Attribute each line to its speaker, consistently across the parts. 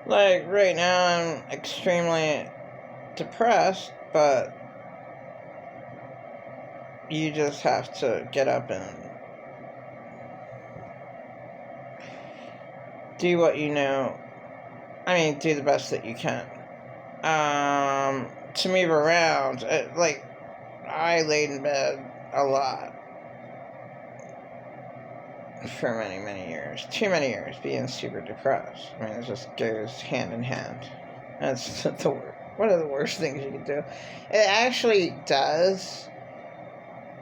Speaker 1: Like, right now I'm extremely depressed, but you just have to get up and do what you know. I mean, do the best that you can. To move around, like, I laid in bed a lot for many, many years. Too many years being super depressed. I mean, it just goes hand in hand. That's one of the worst things you can do. It actually does,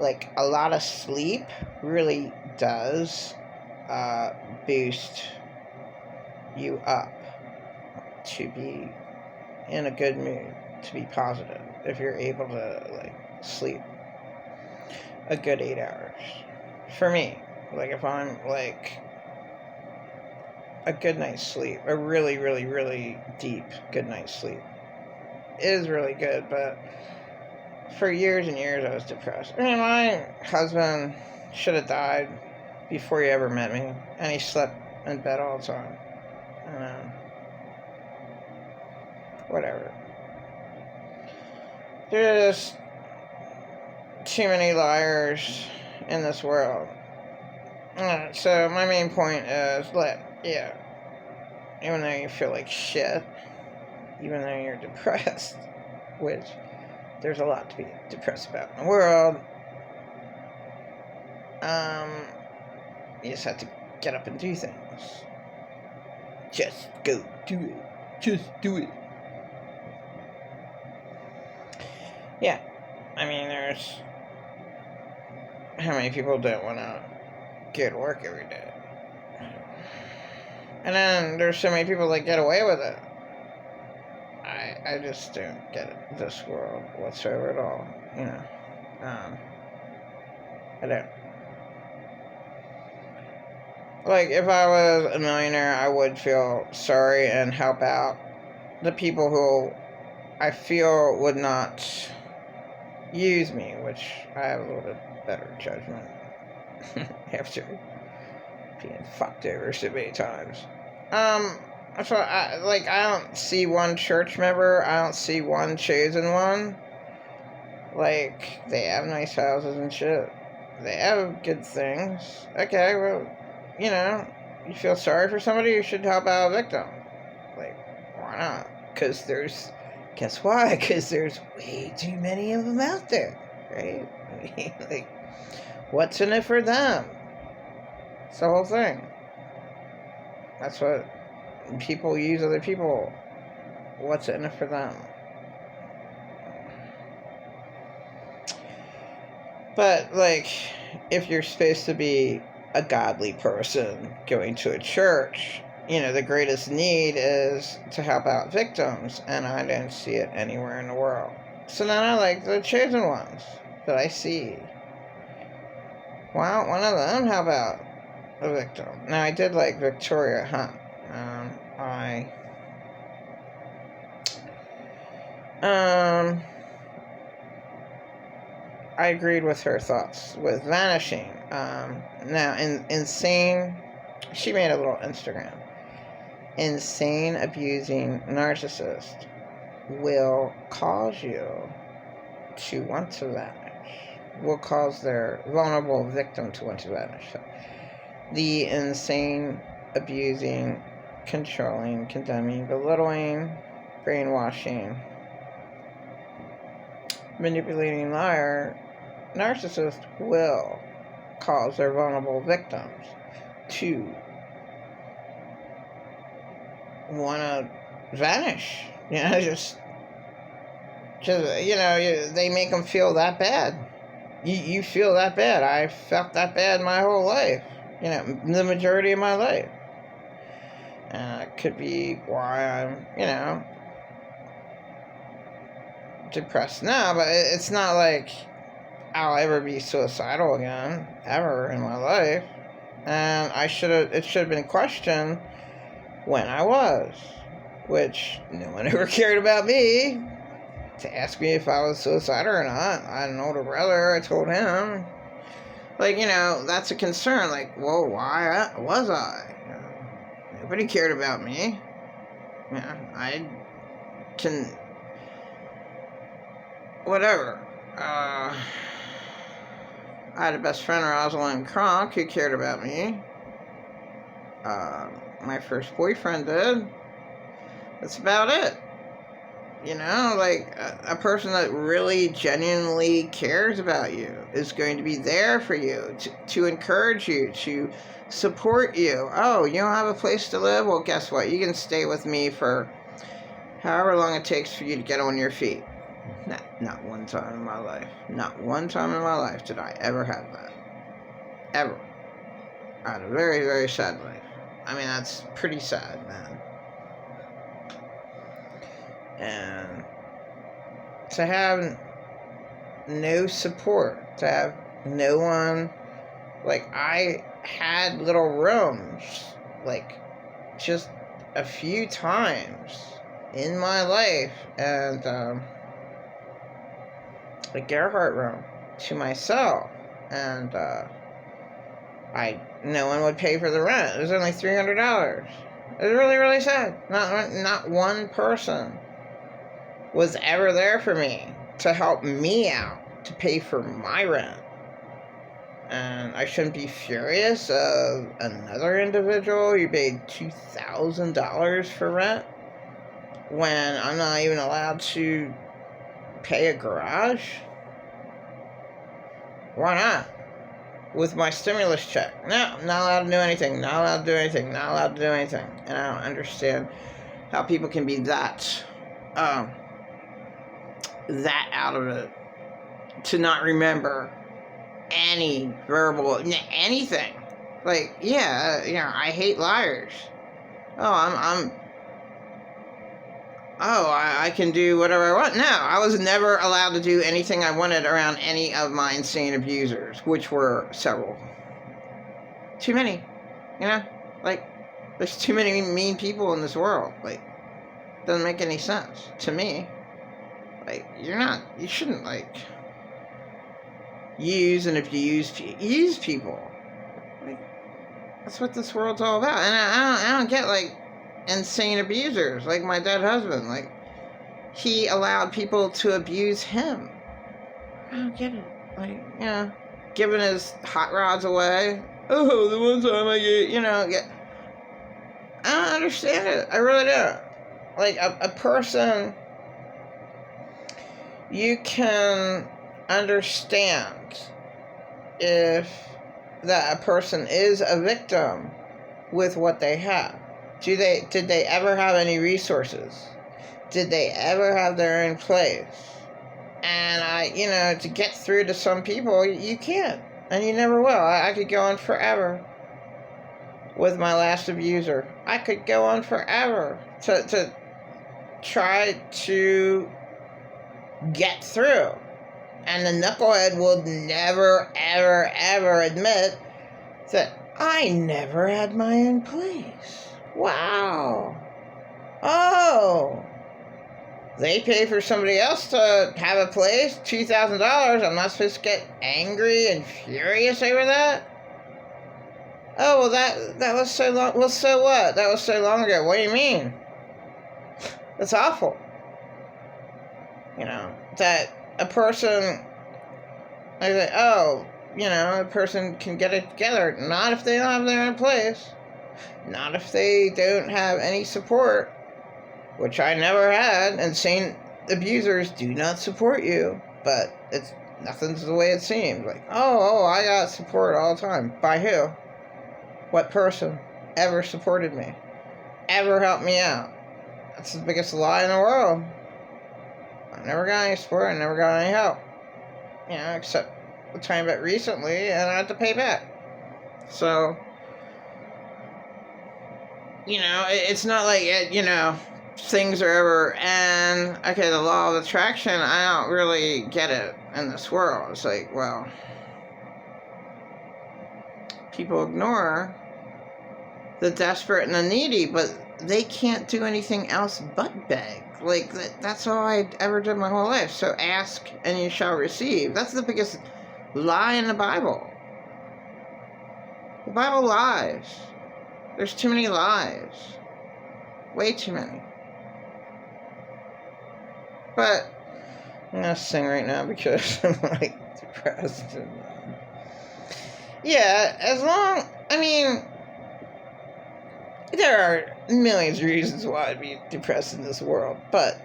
Speaker 1: like, a lot of sleep really does boost you up to be in a good mood, to be positive, if you're able to, like, sleep a good 8 hours. For me, like, if I'm, like, a good night's sleep, a really, really, really deep good night's sleep is really good, but for years and years I was depressed. I mean, my husband should have died before he ever met me, and he slept in bed all the time. And, whatever. There's too many liars in this world. So my main point is, even though you feel like shit, even though you're depressed, which there's a lot to be depressed about in the world, you just have to get up and do things. Just go do it. Just do it. Yeah. I mean, there's... How many people don't want to go to work every day? And then there's so many people that get away with it. I just don't get this world whatsoever at all. You know. I don't. Like, if I was a millionaire, I would feel sorry and help out the people who I feel would not use me, which I have a little bit better judgment after being fucked over so many times. So I don't see one church member, I don't see one chosen one. Like, they have nice houses and shit. They have good things. Okay, well, you know, you feel sorry for somebody, you should help out a victim. Like, why not? Because guess why? Because there's way too many of them out there, right? I mean, like, what's in it for them? It's the whole thing. That's what people use other people. What's in it for them? But, like, if you're supposed to be a godly person going to a church, you know, the greatest need is to help out victims, and I don't see it anywhere in the world. So then I like the chosen ones that I see. Why don't one of them help out a victim? Now, I did like Victoria Hunt. I agreed with her thoughts with vanishing. Now, insane, she made a little Instagram. Insane abusing narcissist will cause you to want to vanish. Will cause their vulnerable victim to want to vanish. So, the insane, abusing, controlling, condemning, belittling, brainwashing, manipulating liar, narcissist will cause their vulnerable victims to want to vanish. You know, just you know, they make them feel that bad. You feel that bad. I felt that bad my whole life. You know, the majority of my life. It could be why I'm, you know, depressed now, but it's not like I'll ever be suicidal again, ever in my life. And it should have been questioned when I was, which no one ever cared about me to ask me if I was suicidal or not. I had an older brother, I told him. Like, you know, that's a concern. Like, well, why was I? You know, nobody cared about me. Yeah, I can, whatever. I had a best friend, Rosalind Kronk, who cared about me. My first boyfriend did. That's about it. You know, like a person that really genuinely cares about you is going to be there for you, to encourage you, to support you. Oh, you don't have a place to live? Well, guess what? You can stay with me for however long it takes for you to get on your feet. Not one time in my life. Not one time in my life did I ever have that. Ever. I had a very, very sad life. I mean, that's pretty sad, man. And to have no support, to have no one, like, I had little rooms, like, just a few times in my life, and, a Gerhardt room to myself, and, no one would pay for the rent. It was only $300. It was really, really sad. Not one person was ever there for me to help me out, to pay for my rent. And I shouldn't be furious of another individual who paid $2,000 for rent when I'm not even allowed to pay a garage. Why not? With my stimulus check. No, I'm not allowed to do anything. Not allowed to do anything. Not allowed to do anything. And I don't understand how people can be that out of it, to not remember any verbal anything. Like, yeah, you know, I hate liars. Oh, I can do whatever I want. No, I was never allowed to do anything I wanted around any of my insane abusers, which were several. Too many, you know? Like, there's too many mean people in this world. Like, doesn't make any sense to me. Like, you shouldn't, like, use and abuse people. Like, that's what this world's all about. And I don't get, like, insane abusers, like my dead husband. Like, he allowed people to abuse him. I don't get it. Like, you know, giving his hot rods away. Oh, the one time I get, you know, I don't understand it. I really don't. Like, a person, you can understand if that a person is a victim with what they have. Did they ever have any resources? Did they ever have their own place? And to get through to some people, you can't. And you never will. I could go on forever with my last abuser. I could go on forever to try to get through. And the knucklehead will never, ever, ever admit that I never had my own place. Wow. Oh. They pay for somebody else to have a place, $2,000. I'm not supposed to get angry and furious over that? Oh, well, that was so long. Well, so what? That was so long ago. What do you mean? That's awful. You know, that a person, I say, oh, a person can get it together. Not if they don't have their own place. Not if they don't have any support, which I never had. Insane abusers do not support you, but nothing's the way it seems. Like, oh, I got support all the time. By who? What person ever supported me? Ever helped me out? That's the biggest lie in the world. I never got any support. I never got any help. Except a tiny bit recently, and I had to pay back. So, it's not like, things are ever, and, okay, the law of attraction, I don't really get it in this world. It's like, well, people ignore the desperate and the needy, but they can't do anything else but beg. Like, that's all I ever did my whole life. So ask and you shall receive. That's the biggest lie in the Bible. The Bible lies. There's too many lies. Way too many. But I'm gonna sing right now because I'm like depressed. And, yeah, there are millions of reasons why I'd be depressed in this world, but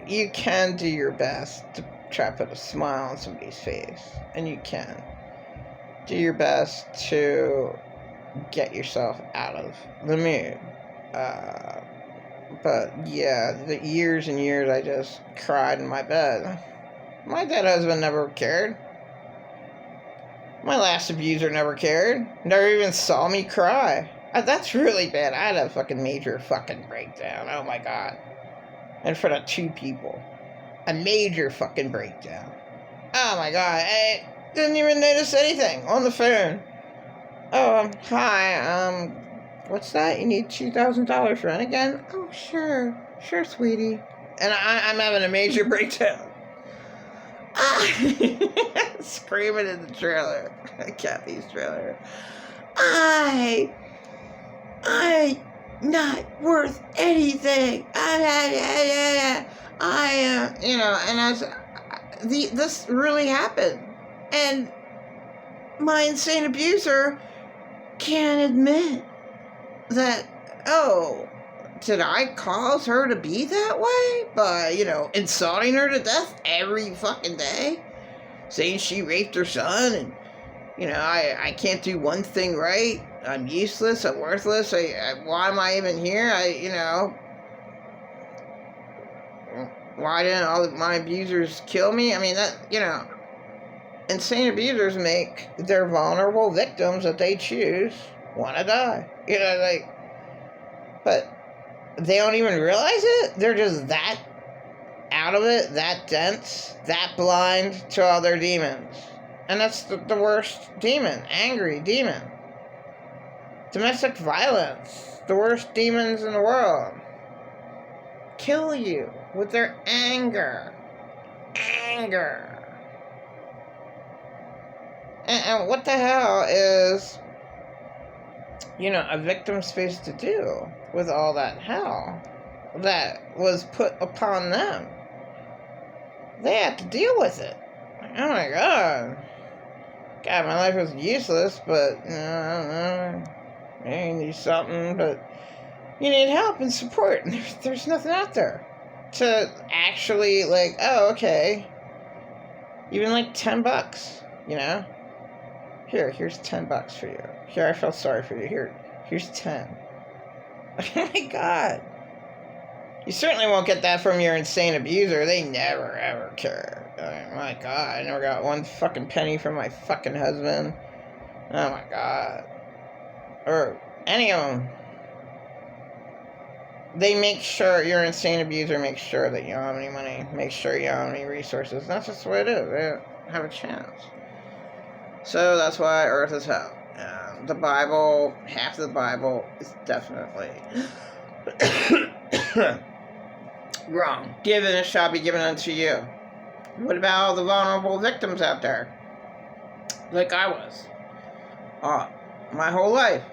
Speaker 1: you can do your best to try to put a smile on somebody's face, and you can do your best to get yourself out of the mood. But yeah, the years and years I just cried in my bed. My dead husband never cared. My last abuser never cared. Never even saw me cry. That's really bad. I had a fucking major fucking breakdown. Oh my god. In front of 2 people. A major fucking breakdown. Oh my god. I didn't even notice anything on the phone. Oh, hi. What's that? You need $2,000 rent again? Oh, sure. Sure, sweetie. And I'm having a major breakdown. Screaming in the trailer. Kathy's trailer. I not worth anything. And this really happened. And my insane abuser can't admit that, did I cause her to be that way? By, insulting her to death every fucking day? Saying she raped her son and, I can't do one thing right. I'm useless. I'm worthless. Why am I even here? Why didn't all of my abusers kill me? Insane abusers make their vulnerable victims that they choose want to die. But they don't even realize it. They're just that out of it, that dense, that blind to all their demons. And that's the worst demon, angry demon. Domestic violence, the worst demons in the world. Kill you with their anger. Anger. And what the hell is, a victim supposed to do with all that hell that was put upon them? They had to deal with it. Oh my god. God, my life was useless, but, I don't know. You need something, but you need help and support. And there's nothing out there to actually, okay. Even $10, Here's $10 for you. Here, I felt sorry for you. Here's 10. Oh my god. You certainly won't get that from your insane abuser. They never, ever care. Oh my god, I never got one fucking penny from my fucking husband. Oh my god. Or any of them. They make sure, your insane abuser makes sure that you don't have any money. Make sure you don't have any resources. That's just the way it is. They don't have a chance. So that's why Earth is hell. The Bible, half of the Bible is definitely wrong. Given it shall be given unto you. What about all the vulnerable victims out there? Like I was. My whole life.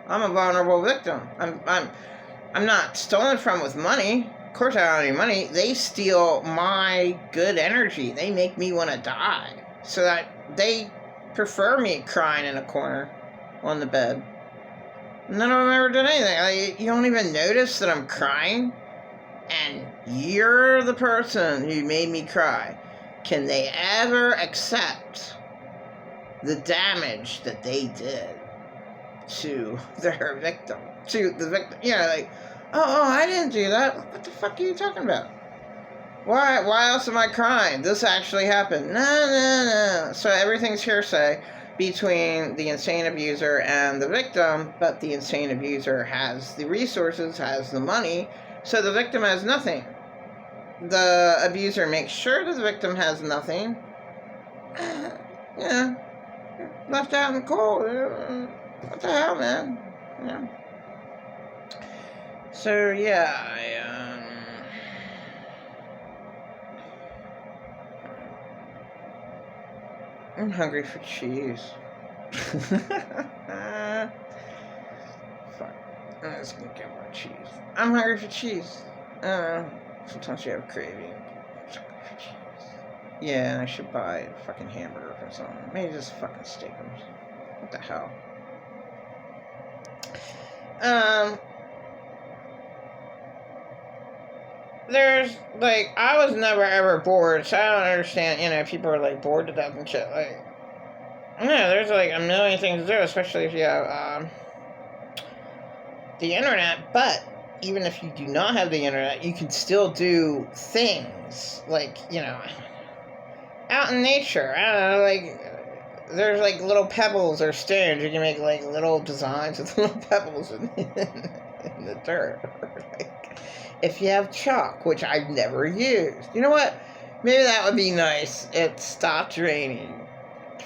Speaker 1: I'm a vulnerable victim. I'm not stolen from with money. Of course I don't have any money. They steal my good energy. They make me want to die. So that they prefer me crying in a corner on the bed. None of them ever did anything. You don't even notice that I'm crying? And you're the person who made me cry. Can they ever accept the damage that they did to their victim? To the victim. I didn't do that. What the fuck are you talking about? Why else am I crying? This actually happened. No. So everything's hearsay between the insane abuser and the victim, but the insane abuser has the resources, has the money, so the victim has nothing. The abuser makes sure that the victim has nothing. Left out in the cold. What the hell, man? So, I'm hungry for cheese. Fuck. I'm just gonna get more cheese. I'm hungry for cheese. Sometimes you have craving. Yeah, I should buy a fucking hamburger or something. Maybe just fucking steakums. What the hell? There's, like, I was never ever bored, so I don't understand, people are, like, bored to death and shit, like, yeah, there's, like, a million things to do, especially if you have, the internet, but even if you do not have the internet, you can still do things, like, out in nature, I don't know, like, there's, like, little pebbles or stones, you can make, like, little designs with little pebbles in the dirt, like, if you have chalk, which I've never used. You know what? Maybe that would be nice. It stopped raining.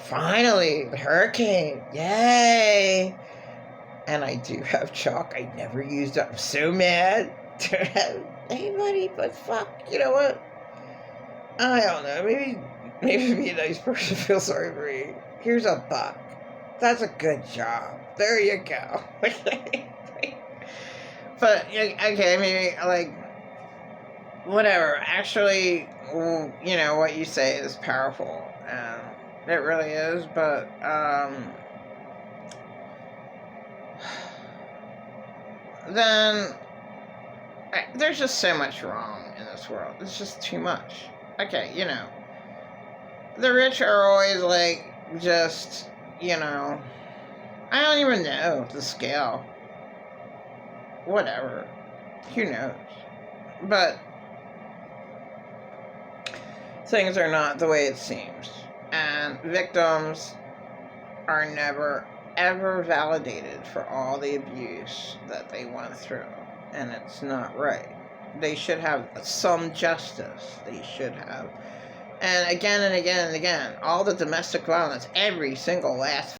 Speaker 1: Finally, the hurricane. Yay! And I do have chalk. I never used it. I'm so mad to have anybody, but fuck. You know what? I don't know. Maybe be a nice person feel sorry for me. Here's $1. That's a good job. There you go. But, okay, maybe, like, whatever. Actually, what you say is powerful. It really is, but, then, there's just so much wrong in this world. It's just too much. Okay, the rich are always, like, just, I don't even know the scale. Whatever. Who knows? But things are not the way it seems. And victims are never, ever validated for all the abuse that they went through. And it's not right. They should have some justice. They should have. And again and again and again, all the domestic violence, every single last